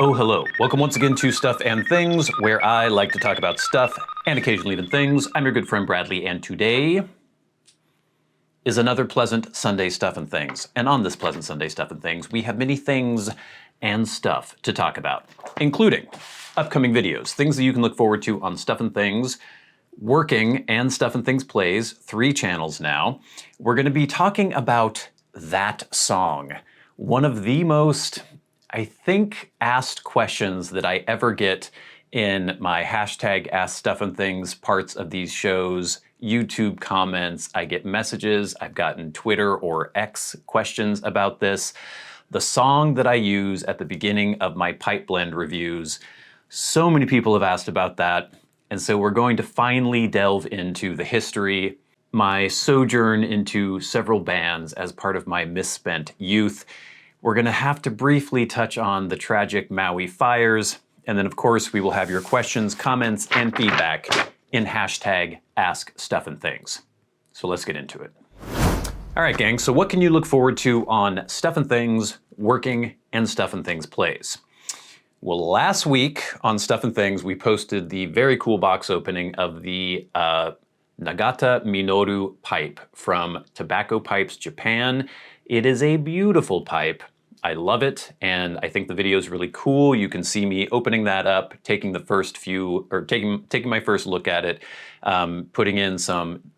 Oh, hello. Welcome once again to Stuff and Things, where I like to talk about stuff and occasionally even things. I'm your good friend Bradley, and today is another pleasant Sunday Stuff and Things. And on this pleasant Sunday Stuff and Things, we have many things and stuff to talk about, including upcoming videos, things that you can look forward to on Stuff and Things, Working, and Stuff and Things Plays, 3 channels now. We're going to be talking about that song, one of the most, I think, asked questions that I ever get in my hashtag askstuffandthings parts of these shows, YouTube comments. I get messages. I've gotten Twitter or X questions about this. The song that I use at the beginning of my pipe blend reviews, so many people have asked about that. And so we're going to finally delve into the history, my sojourn into several bands as part of my misspent youth. We're gonna have to briefly touch on the tragic Maui fires. And then of course, we will have your questions, comments, and feedback in hashtag askstuffandthings. So let's get into it. All right, gang, so what can you look forward to on Stuff and Things, Working, and Stuff and Things Plays? Well, last week on Stuff and Things, we posted the very cool box opening of the Nagata Minoru pipe from Tobacco Pipes Japan. It is a beautiful pipe. I love it, and I think the video is really cool. You can see me opening that up, taking the first few, or taking my first look at it, putting in some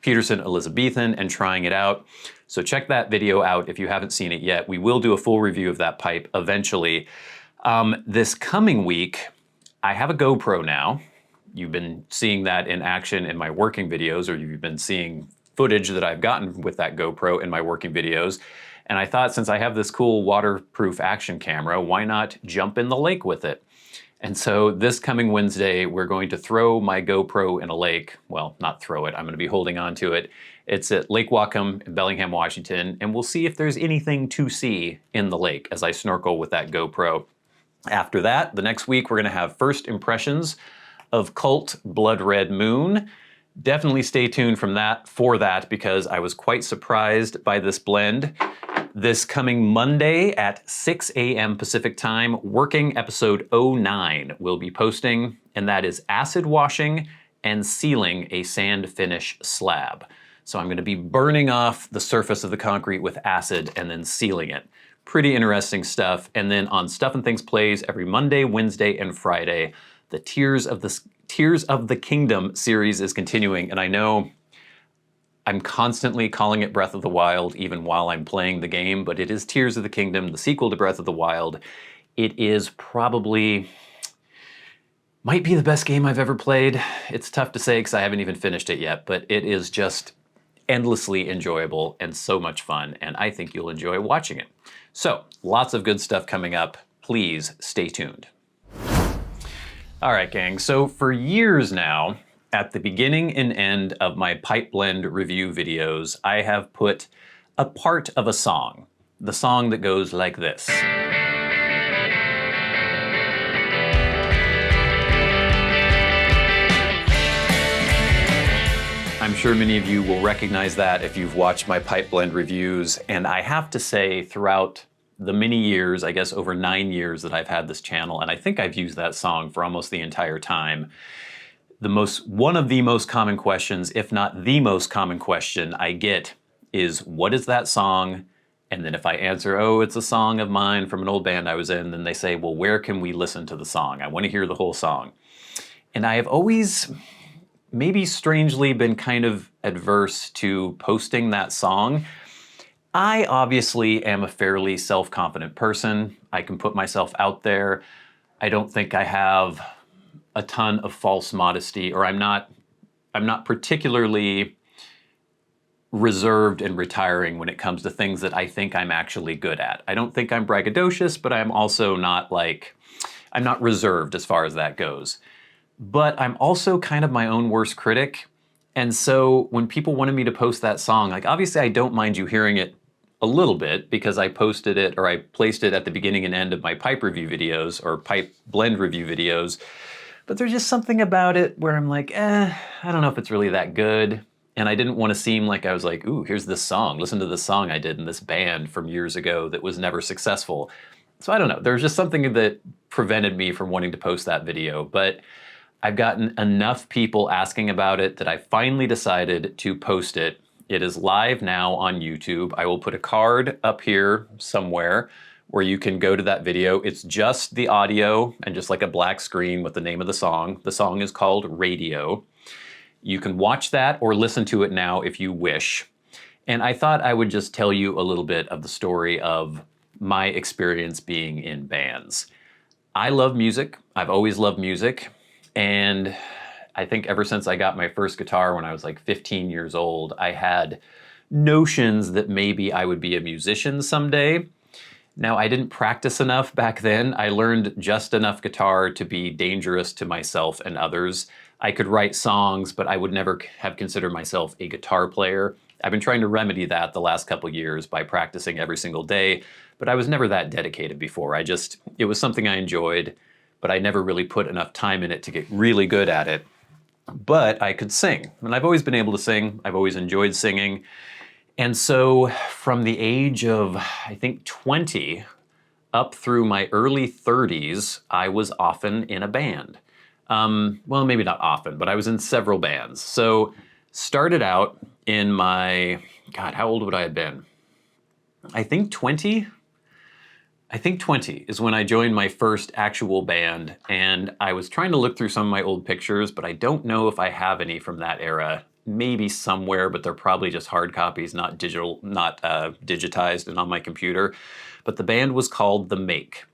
Peterson Elizabethan and trying it out. So check that video out if you haven't seen it yet. We will do a full review of that pipe eventually. This coming week, I have a GoPro now. You've been seeing that in action in my working videos, or you've been seeing footage that I've gotten with that GoPro in my working videos. And I thought, since I have this cool waterproof action camera, why not jump in the lake with it? And so this coming Wednesday, we're going to throw my GoPro in a lake. Well, not throw it, I'm gonna be holding on to it. It's at Lake Whatcom in Bellingham, Washington, and we'll see if there's anything to see in the lake as I snorkel with that GoPro. After that, the next week, we're gonna have first impressions of Cult Blood Red Moon. Definitely stay tuned for that because I was quite surprised by this blend. This coming Monday at 6 a.m. Pacific time, Working episode 09 will be posting, and that is acid washing and sealing a sand finish slab. So I'm gonna be burning off the surface of the concrete with acid and then sealing it. Pretty interesting stuff. And then on Stuff and Things Plays every Monday, Wednesday, and Friday, the Tears of the Kingdom series is continuing, and I know I'm constantly calling it Breath of the Wild even while I'm playing the game, but it is Tears of the Kingdom, the sequel to Breath of the Wild. It is probably, might be the best game I've ever played. It's tough to say because I haven't even finished it yet, but it is just endlessly enjoyable and so much fun, and I think you'll enjoy watching it. So, lots of good stuff coming up. Please stay tuned. All right, gang, so for years now, at the beginning and end of my pipe blend review videos, I have put a part of a song, the song that goes like this. I'm sure many of you will recognize that if you've watched my pipe blend reviews, and I have to say, throughout the many years, I guess over 9 years that I've had this channel, and I think I've used that song for almost the entire time, one of the most common questions, if not the most common question I get is, what is that song? And then if I answer, oh, it's a song of mine from an old band I was in, then they say, well, where can we listen to the song? I want to hear the whole song. And I have always, maybe strangely, been kind of adverse to posting that song. I obviously am a fairly self-confident person. I can put myself out there. I don't think I have a ton of false modesty, or I'm not particularly reserved and retiring when it comes to things that I think I'm actually good at. I don't think I'm braggadocious, but I'm also not I'm not reserved as far as that goes. But I'm also kind of my own worst critic. And so when people wanted me to post that song, like, obviously I don't mind you hearing it a little bit because I posted it, or I placed it at the beginning and end of my pipe review videos or pipe blend review videos. But there's just something about it where I'm like, I don't know if it's really that good. And I didn't want to seem like I was like, ooh, here's this song. Listen to this song I did in this band from years ago that was never successful. So I don't know, there's just something that prevented me from wanting to post that video, but I've gotten enough people asking about it that I finally decided to post it. It is live now on YouTube. I will put a card up here somewhere where you can go to that video. It's just the audio and just like a black screen with the name of the song. The song is called Radio. You can watch that or listen to it now if you wish. And I thought I would just tell you a little bit of the story of my experience being in bands. I love music. I've always loved music. And I think ever since I got my first guitar when I was like 15 years old, I had notions that maybe I would be a musician someday. Now, I didn't practice enough back then. I learned just enough guitar to be dangerous to myself and others. I could write songs, but I would never have considered myself a guitar player. I've been trying to remedy that the last couple years by practicing every single day, but I was never that dedicated before. It was something I enjoyed, but I never really put enough time in it to get really good at it. But I could sing, and I've always been able to sing. I've always enjoyed singing. And so from the age of, I think, 20 up through my early 30s, I was often in a band. Well, maybe not often, but I was in several bands. So started out in my, God, how old would I have been? I think 20 is when I joined my first actual band, and I was trying to look through some of my old pictures, but I don't know if I have any from that era. Maybe somewhere, but they're probably just hard copies, not digital, not digitized and on my computer. But the band was called The Make.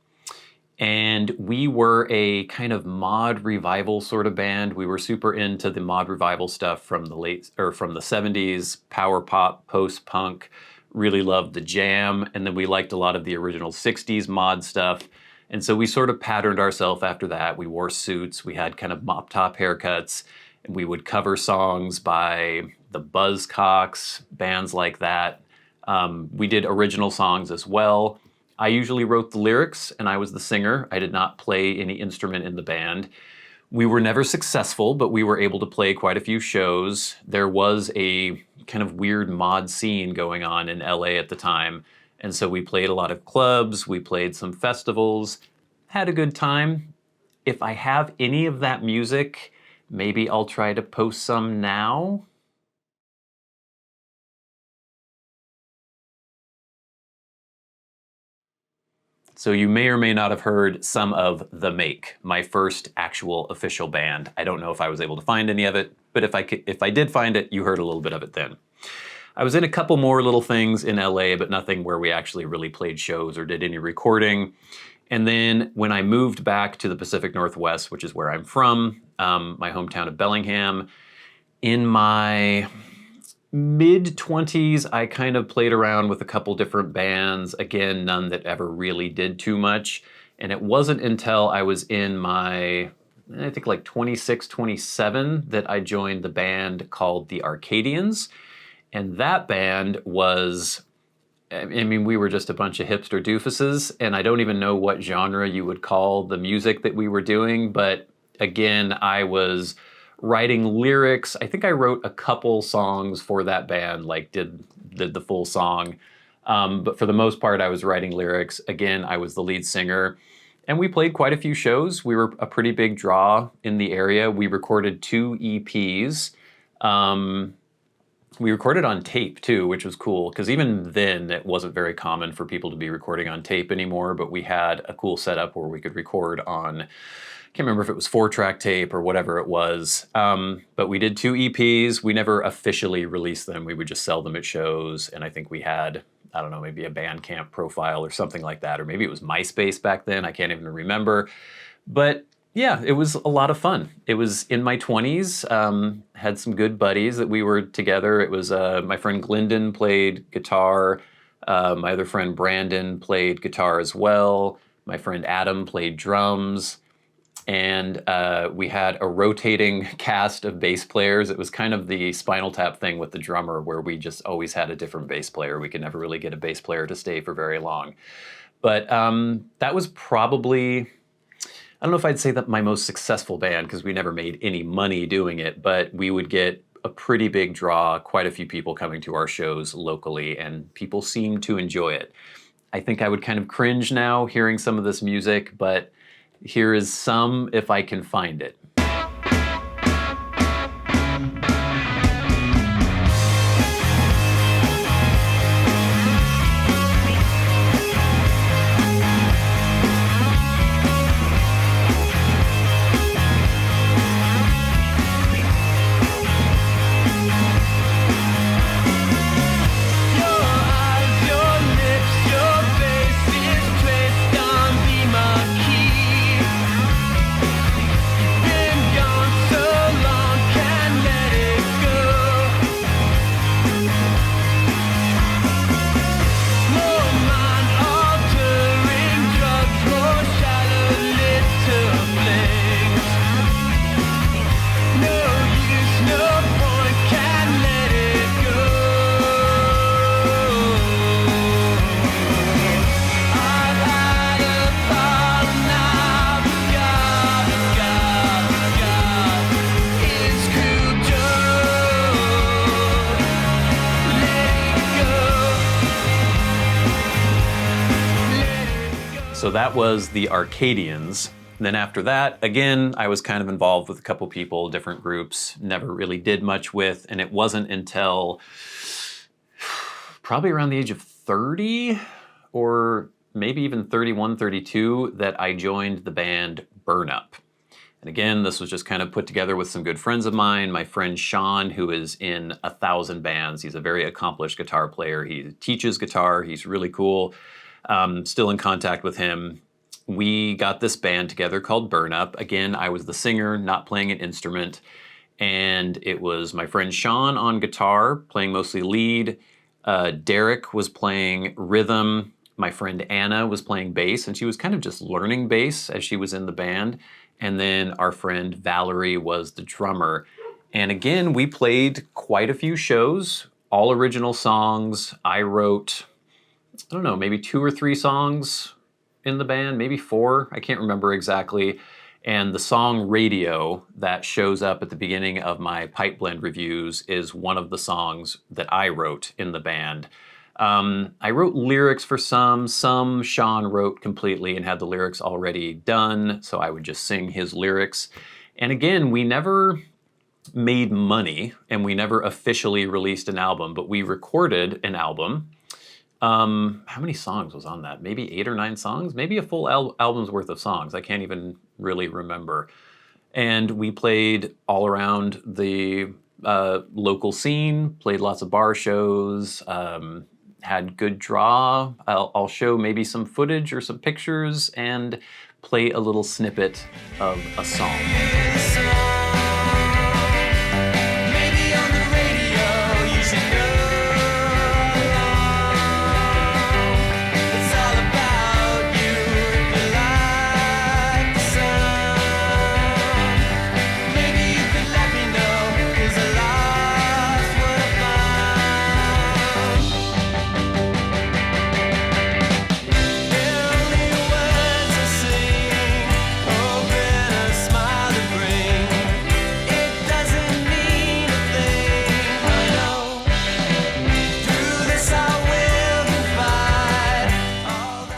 And we were a kind of mod revival sort of band. We were super into the mod revival stuff from the from the 70s, power pop, post-punk, really loved the Jam, and then we liked a lot of the original 60s mod stuff. And so we sort of patterned ourselves after that. We wore suits, we had kind of mop top haircuts, and we would cover songs by the Buzzcocks, bands like that. We did original songs as well. I usually wrote the lyrics, and I was the singer. I did not play any instrument in the band. We were never successful, but we were able to play quite a few shows. There was a kind of weird mod scene going on in LA at the time, and so we played a lot of clubs, we played some festivals, had a good time. If I have any of that music, maybe I'll try to post some now. So you may or may not have heard some of The Make, my first actual official band. I don't know if I was able to find any of it, but if I did find it, you heard a little bit of it then. I was in a couple more little things in LA, but nothing where we actually really played shows or did any recording. And then when I moved back to the Pacific Northwest, which is where I'm from, my hometown of Bellingham, in my mid-20s, I kind of played around with a couple different bands. Again, none that ever really did too much. And it wasn't until I was in my, I think like 26, 27, that I joined the band called the Arcadians. And that band was, I mean, we were just a bunch of hipster doofuses, and I don't even know what genre you would call the music that we were doing, but again, I was writing lyrics. I think I wrote a couple songs for that band, like did the full song. But for the most part, I was writing lyrics. Again, I was the lead singer. And we played quite a few shows. We were a pretty big draw in the area. We recorded 2 EPs. We recorded on tape too, which was cool, because even then it wasn't very common for people to be recording on tape anymore, but we had a cool setup where we could record on, I can't remember if it was 4-track tape or whatever it was, but we did 2 EPs. We never officially released them. We would just sell them at shows, and I think we had, I don't know, maybe a Bandcamp profile or something like that, or maybe it was MySpace back then. I can't even remember. But yeah, it was a lot of fun. It was in my 20s, had some good buddies that we were together. It was my friend Glendon played guitar. My other friend Brandon played guitar as well. My friend Adam played drums. And we had a rotating cast of bass players. It was kind of the Spinal Tap thing with the drummer, where we just always had a different bass player. We could never really get a bass player to stay for very long. But that was probably, I don't know if I'd say that my most successful band, because we never made any money doing it, but we would get a pretty big draw, quite a few people coming to our shows locally, and people seemed to enjoy it. I think I would kind of cringe now hearing some of this music, but here is some if I can find it. So that was the Arcadians. Then after that, again, I was kind of involved with a couple people, different groups, never really did much with, and it wasn't until probably around the age of 30 or maybe even 31, 32 that I joined the band Burn Up. And again, this was just kind of put together with some good friends of mine. My friend Sean, who is in 1,000 bands. He's a very accomplished guitar player. He teaches guitar. He's really cool. Still in contact with him. We got this band together called Burn Up. Again, I was the singer, not playing an instrument. And it was my friend Sean on guitar, playing mostly lead. Derek was playing rhythm. My friend Anna was playing bass, and she was kind of just learning bass as she was in the band. And then our friend Valerie was the drummer. And again, we played quite a few shows, all original songs. I wrote, I don't know, maybe 2 or 3 songs in the band, maybe 4, I can't remember exactly. And the song Radio that shows up at the beginning of my Pipe Blend reviews is one of the songs that I wrote in the band. I wrote lyrics for some Sean wrote completely and had the lyrics already done, so I would just sing his lyrics. And again, we never made money and we never officially released an album, but we recorded an album. How many songs was on that? Maybe 8 or 9 songs? Maybe a full album's worth of songs. I can't even really remember. And we played all around the local scene, played lots of bar shows, had good draw. I'll show maybe some footage or some pictures and play a little snippet of a song.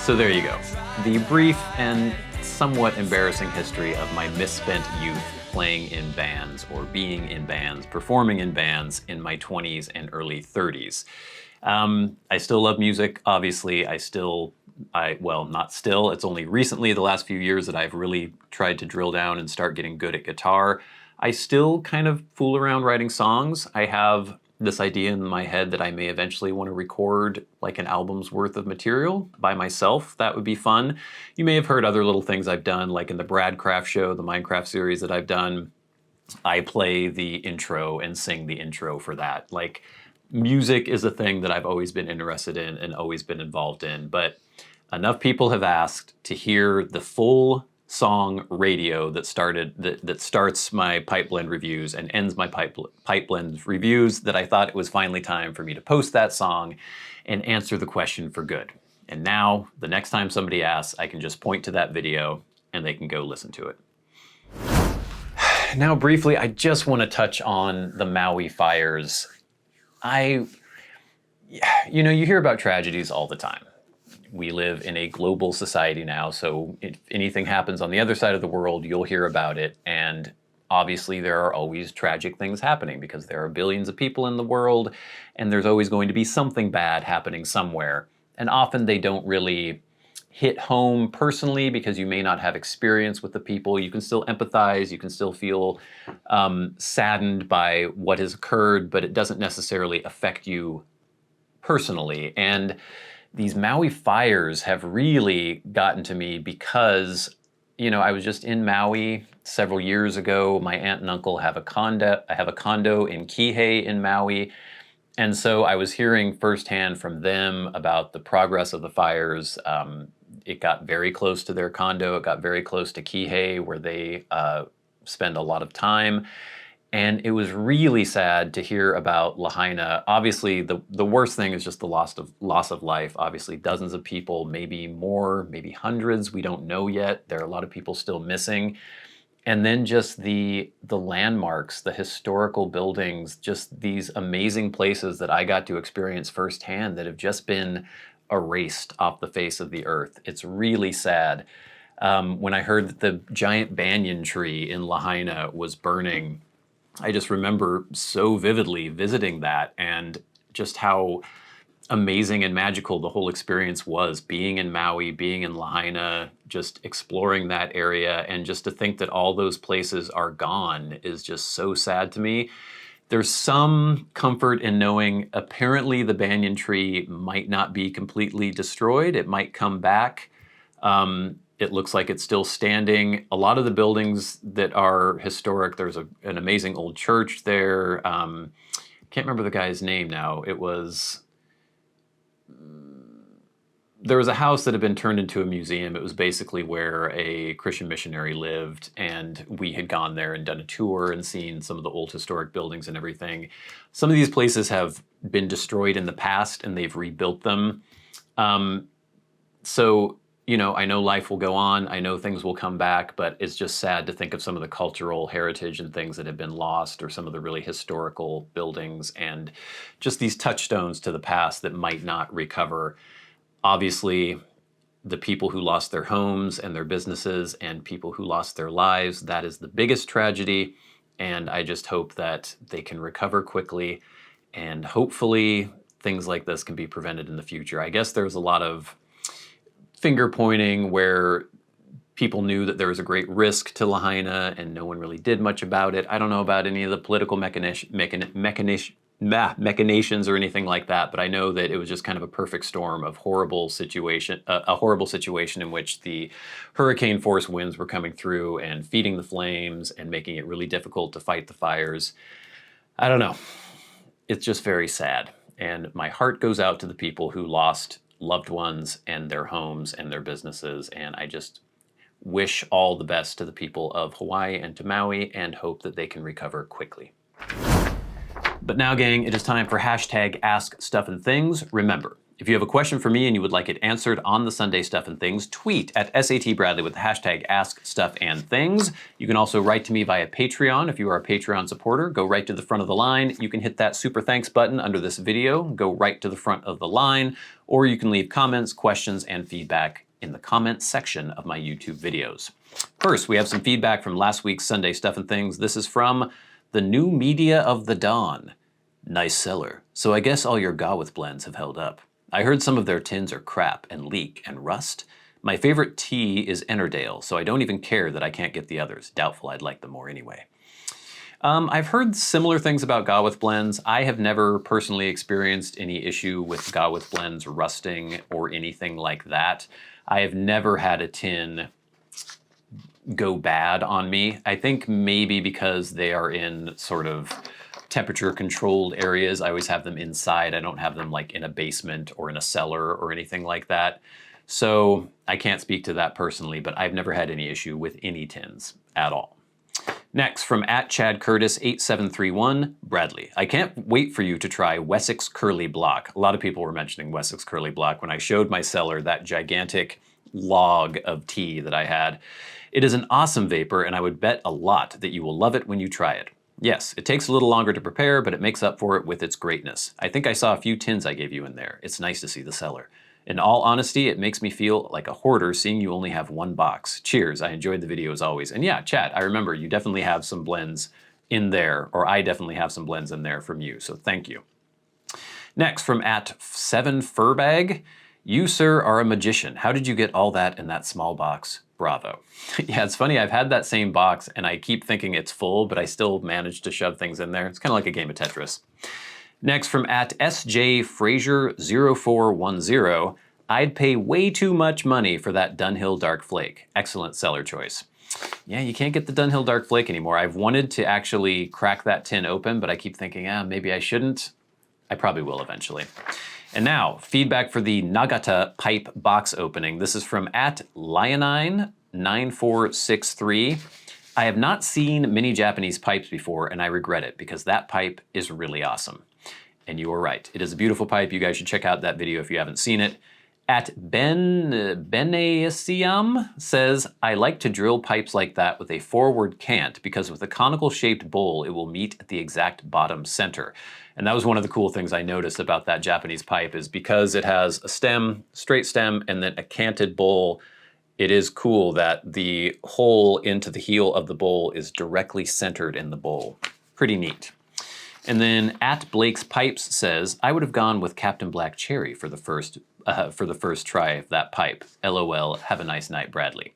So there you go. The brief and somewhat embarrassing history of my misspent youth playing in bands or being in bands, performing in bands in my 20s and early 30s. I still love music, obviously. Well, not still, it's only recently, the last few years, that I've really tried to drill down and start getting good at guitar. I still kind of fool around writing songs. I have this idea in my head that I may eventually want to record like an album's worth of material by myself. That would be fun. You may have heard other little things I've done, like in the Brad Craft show, the Minecraft series that I've done. I play the intro and sing the intro for that. Like, music is a thing that I've always been interested in and always been involved in, but enough people have asked to hear the full song Radio that starts my Pipe Blend reviews and ends my Pipe Blend reviews that I thought it was finally time for me to post that song and answer the question for good. And now, the next time somebody asks, I can just point to that video and they can go listen to it. Now, briefly, I just want to touch on the Maui fires. You hear about tragedies all the time. We live in a global society now, so if anything happens on the other side of the world, you'll hear about it. And obviously there are always tragic things happening because there are billions of people in the world, and there's always going to be something bad happening somewhere. And often they don't really hit home personally because you may not have experience with the people. You can still empathize, you can still feel saddened by what has occurred, but it doesn't necessarily affect you personally. And these Maui fires have really gotten to me because, you know, I was just in Maui several years ago. My aunt and uncle have a condo. I have a condo in Kihei in Maui. And so I was hearing firsthand from them about the progress of the fires. It got very close to their condo. It got very close to Kihei, where they spend a lot of time. And it was really sad to hear about Lahaina. Obviously, the worst thing is just the loss of life. Obviously, dozens of people, maybe more, maybe hundreds. We don't know yet. There are a lot of people still missing. And then just the landmarks, the historical buildings, just these amazing places that I got to experience firsthand that have just been erased off the face of the earth. It's really sad. When I heard that the giant banyan tree in Lahaina was burning, I just remember so vividly visiting that and just how amazing and magical the whole experience was, being in Maui, being in Lahaina, just exploring that area, and just to think that all those places are gone is just so sad to me. There's some comfort in knowing apparently the banyan tree might not be completely destroyed. It might come back. It looks like it's still standing. A lot of the buildings that are historic, there's an amazing old church there. Can't remember the guy's name now. There was a house that had been turned into a museum. It was basically where a Christian missionary lived, and we had gone there and done a tour and seen some of the old historic buildings and everything. Some of these places have been destroyed in the past, and they've rebuilt them. So, you know, I know life will go on. I know things will come back, but it's just sad to think of some of the cultural heritage and things that have been lost, or some of the really historical buildings and just these touchstones to the past that might not recover. Obviously, the people who lost their homes and their businesses and people who lost their lives, that is the biggest tragedy. And I just hope that they can recover quickly, and hopefully things like this can be prevented in the future. I guess there's a lot of finger pointing where people knew that there was a great risk to Lahaina and no one really did much about it. I don't know about any of the political machinations or anything like that, but I know that it was just kind of a perfect storm of a horrible situation in which the hurricane force winds were coming through and feeding the flames and making it really difficult to fight the fires. I don't know. It's just very sad. And my heart goes out to the people who lost loved ones and their homes and their businesses, and I just wish all the best to the people of Hawaii and to Maui and hope that they can recover quickly. But now, gang, it is time for hashtag #AskStuffandThings. Remember, if you have a question for me and you would like it answered on the Sunday Stuff and Things, tweet at SAT Bradley with the hashtag #AskStuffandThings. You can also write to me via Patreon. If you are a Patreon supporter, go right to the front of the line. You can hit that super thanks button under this video, go right to the front of the line, or you can leave comments, questions, and feedback in the comments section of my YouTube videos. First, we have some feedback from last week's Sunday Stuff and Things. This is from the New Media of the Dawn. Nice seller. So I guess all your Gawith blends have held up. I heard some of their tins are crap and leak and rust. My favorite tea is Ennerdale, so I don't even care that I can't get the others. Doubtful I'd like them more anyway. I've heard similar things about Gawith blends. I have never personally experienced any issue with Gawith blends rusting or anything like that. I have never had a tin go bad on me. I think maybe because they are in sort of temperature controlled areas. I always have them inside. I don't have them like in a basement or in a cellar or anything like that. So I can't speak to that personally, but I've never had any issue with any tins at all. Next, from @ChadCurtis8731, Bradley. I can't wait for you to try Wessex Curly Block. A lot of people were mentioning Wessex Curly Block when I showed my cellar that gigantic log of tea that I had. It is an awesome vapor, and I would bet a lot that you will love it when you try it. Yes, it takes a little longer to prepare, but it makes up for it with its greatness. I think I saw a few tins I gave you in there. It's nice to see the cellar. In all honesty, it makes me feel like a hoarder seeing you only have one box. Cheers, I enjoyed the video as always. And yeah, chat, I remember you definitely have some blends in there, or I definitely have some blends in there from you, so thank you. Next, from @7furbag, you, sir, are a magician. How did you get all that in that small box? Bravo. Yeah, it's funny, I've had that same box and I keep thinking it's full, but I still manage to shove things in there. It's kind of like a game of Tetris. Next, from @SJFrazier0410, I'd pay way too much money for that Dunhill Dark Flake. Excellent seller choice. Yeah, you can't get the Dunhill Dark Flake anymore. I've wanted to actually crack that tin open, but I keep thinking, maybe I shouldn't. I probably will eventually. And now, feedback for the Nagata pipe box opening. This is from @Leonine9463. I have not seen many Japanese pipes before, and I regret it because that pipe is really awesome. And you are right. It is a beautiful pipe. You guys should check out that video if you haven't seen it. @Benaisiam says, I like to drill pipes like that with a forward cant because with a conical shaped bowl, it will meet at the exact bottom center. And that was one of the cool things I noticed about that Japanese pipe is because it has a stem, straight stem, and then a canted bowl, it is cool that the hole into the heel of the bowl is directly centered in the bowl. Pretty neat. And then @BlakesPipes says, I would have gone with Captain Black Cherry for the first try of that pipe. LOL, have a nice night, Bradley.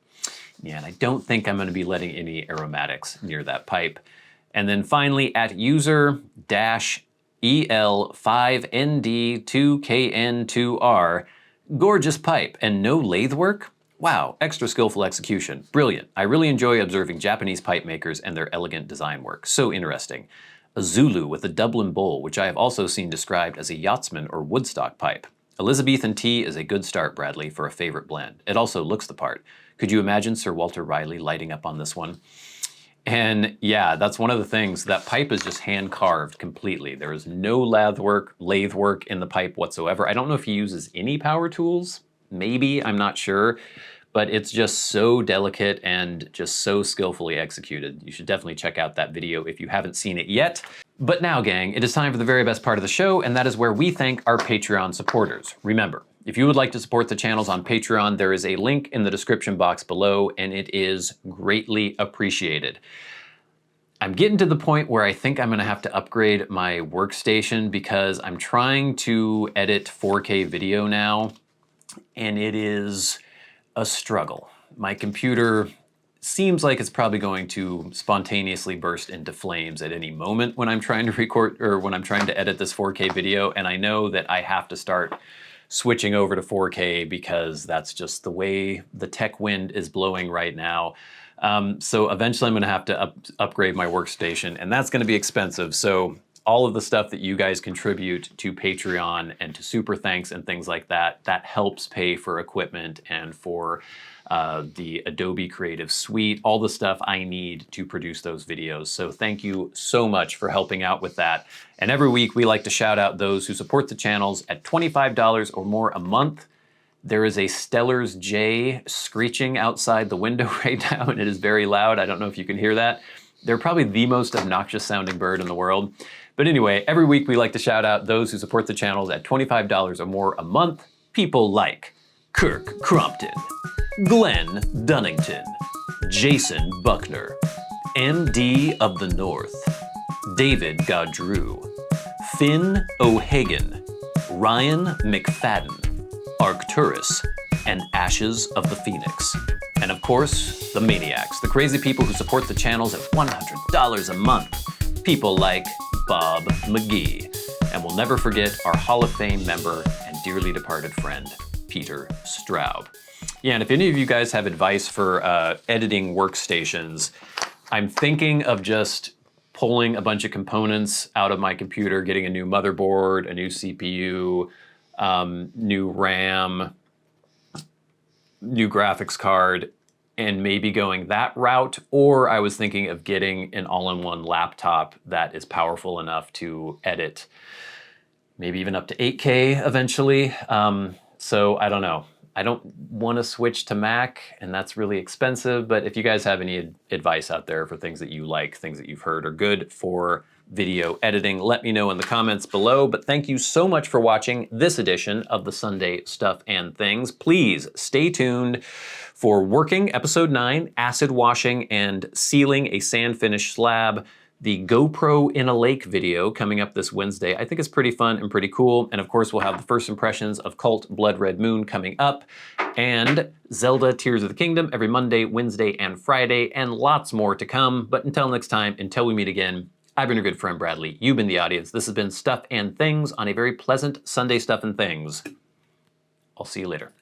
Yeah, and I don't think I'm going to be letting any aromatics near that pipe. And then finally, @user-EL5ND2KN2R, gorgeous pipe and no lathe work? Wow, extra skillful execution. Brilliant. I really enjoy observing Japanese pipe makers and their elegant design work. So interesting. A Zulu with a Dublin bowl, which I have also seen described as a yachtsman or Woodstock pipe. Elizabethan tea is a good start, Bradley, for a favorite blend. It also looks the part. Could you imagine Sir Walter Riley lighting up on this one? And yeah, that's one of the things. That pipe is just hand carved completely. There is no lathe work in the pipe whatsoever. I don't know if he uses any power tools. Maybe, I'm not sure. But it's just so delicate and just so skillfully executed. You should definitely check out that video if you haven't seen it yet. But now, gang, it is time for the very best part of the show, and that is where we thank our Patreon supporters. Remember, if you would like to support the channels on Patreon, there is a link in the description box below, and it is greatly appreciated. I'm getting to the point where I think I'm gonna have to upgrade my workstation because I'm trying to edit 4K video now, and it is a struggle. My computer seems like it's probably going to spontaneously burst into flames at any moment when I'm trying to record or when I'm trying to edit this 4K video, and I know that I have to start switching over to 4K because that's just the way the tech wind is blowing right now. So eventually I'm gonna have to upgrade my workstation, and that's gonna be expensive. So all of the stuff that you guys contribute to Patreon and to Super Thanks and things like that, that helps pay for equipment and for the Adobe Creative Suite, all the stuff I need to produce those videos. So thank you so much for helping out with that. And every week we like to shout out those who support the channels at $25 or more a month. There is a Stellar's J screeching outside the window right now, and it is very loud. I don't know if you can hear that. They're probably the most obnoxious sounding bird in the world. But anyway, every week we like to shout out those who support the channels at $25 or more a month. People like Kirk Crompton, Glenn Dunnington, Jason Buckner, MDoftheNorth, David Gaudreau, Finn O'Hagan, Ryan McFadin, Arcturus, and Ashes of the Phoenix. And of course, the Maniacs, the crazy people who support the channels at $100 a month. People like Bob Magee. And we'll never forget our Hall of Fame member and dearly departed friend, Peter Straub. Yeah, and if any of you guys have advice for editing workstations, I'm thinking of just pulling a bunch of components out of my computer, getting a new motherboard, a new CPU, new RAM, new graphics card, and maybe going that route. Or I was thinking of getting an all-in-one laptop that is powerful enough to edit maybe even up to 8K eventually. So I don't know. I don't want to switch to Mac, and that's really expensive, but if you guys have any advice out there for things that you like, things that you've heard are good for video editing? Let me know in the comments below, but thank you so much for watching this edition of the Sunday Stuff and Things. Please stay tuned for Working Episode 9, Acid Washing and Sealing a Sand Finish Slab, the GoPro in a Lake video coming up this Wednesday. I think it's pretty fun and pretty cool. And of course, we'll have the first impressions of Cult Blood Red Moon coming up, and Zelda Tears of the Kingdom every Monday, Wednesday, and Friday, and lots more to come. But until next time, until we meet again, I've been your good friend Bradley. You've been the audience. This has been Stuff and Things on a very pleasant Sunday Stuff and Things. I'll see you later.